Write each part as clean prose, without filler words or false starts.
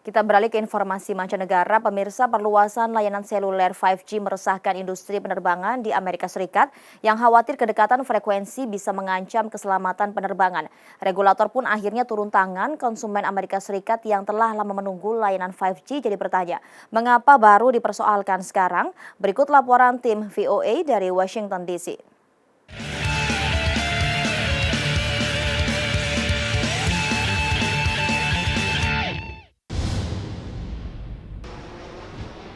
Kita beralih ke informasi mancanegara, pemirsa perluasan layanan seluler 5G meresahkan industri penerbangan di Amerika Serikat yang khawatir kedekatan frekuensi bisa mengancam keselamatan penerbangan. Regulator pun akhirnya turun tangan, konsumen Amerika Serikat yang telah lama menunggu layanan 5G jadi bertanya, mengapa baru dipersoalkan sekarang? Berikut laporan tim VOA dari Washington DC.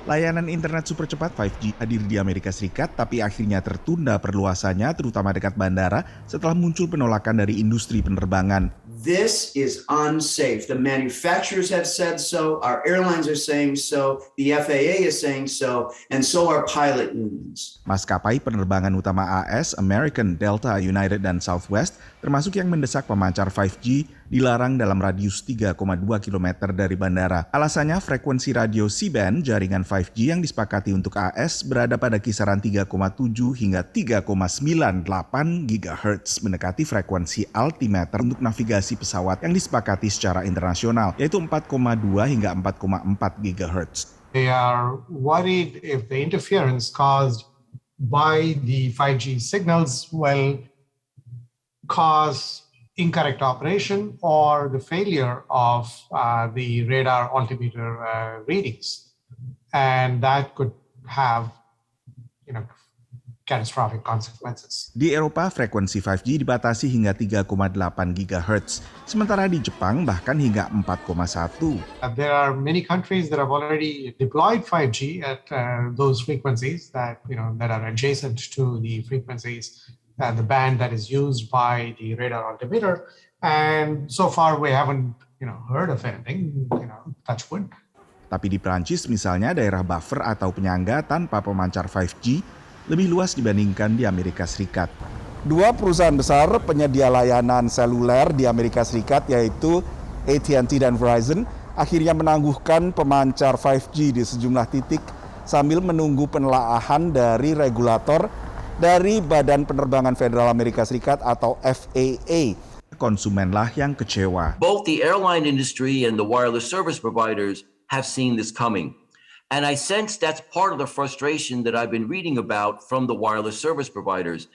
Layanan internet super cepat 5G hadir di Amerika Serikat, tapi akhirnya tertunda perluasannya, terutama dekat bandara, setelah muncul penolakan dari industri penerbangan. This is unsafe. The manufacturers have said so, our airlines are saying so, the FAA is saying so, and so are pilot unions. Maskapai penerbangan utama AS, American, Delta, United, dan Southwest, termasuk yang mendesak pemancar 5G, dilarang dalam radius 3,2 km dari bandara. Alasannya frekuensi radio C-band jaringan 5G yang disepakati untuk AS berada pada kisaran 3,7 hingga 3,98 GHz, mendekati frekuensi altimeter untuk navigasi pesawat yang disepakati secara internasional, yaitu 4,2 hingga 4,4 GHz. They are worried if the interference caused by the 5G signals will cause incorrect operation or the failure of the radar altimeter readings, and that could have, catastrophic consequences. Di Eropa, frekuensi 5G dibatasi hingga 3,8 GHz, sementara di Jepang bahkan hingga 4,1. There are many countries that have already deployed 5G at those frequencies that are adjacent to the frequencies the band that is used by the radar altimeter, and so far we haven't heard of anything, touch wood. Tapi di Prancis misalnya, daerah buffer atau penyangga tanpa pemancar 5G lebih luas dibandingkan di Amerika Serikat. Dua perusahaan besar penyedia layanan seluler di Amerika Serikat, yaitu AT&T dan Verizon, akhirnya menangguhkan pemancar 5G di sejumlah titik sambil menunggu penelaahan dari regulator dari Badan Penerbangan Federal Amerika Serikat atau FAA. Konsumenlah yang kecewa. Both the airline industry and the wireless service providers have seen this coming. And I sense that's part of the frustration that I've been reading about from the wireless service providers.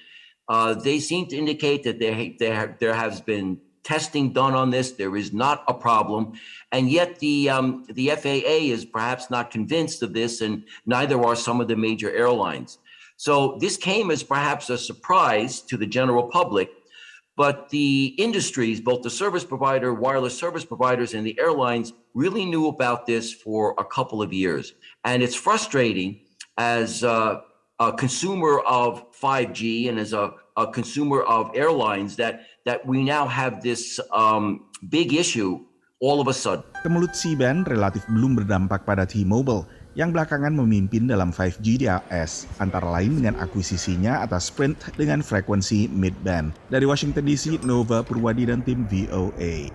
They seem to indicate that there has been testing done on this. There is not a problem. And yet the FAA is perhaps not convinced of this, and neither are some of the major airlines. So this came as perhaps a surprise to the general public, but the industries, both the service provider, wireless service providers, and the airlines really knew about this for a couple of years. And it's frustrating as a consumer of 5G and as a consumer of airlines that we now have this big issue all of a sudden. Kemelut C-band relatif belum berdampak pada T-Mobile yang belakangan memimpin dalam 5G di AS, antara lain dengan akuisisinya atas Sprint dengan frekuensi mid-band. Dari Washington DC, Nova Purwadi dan tim VOA.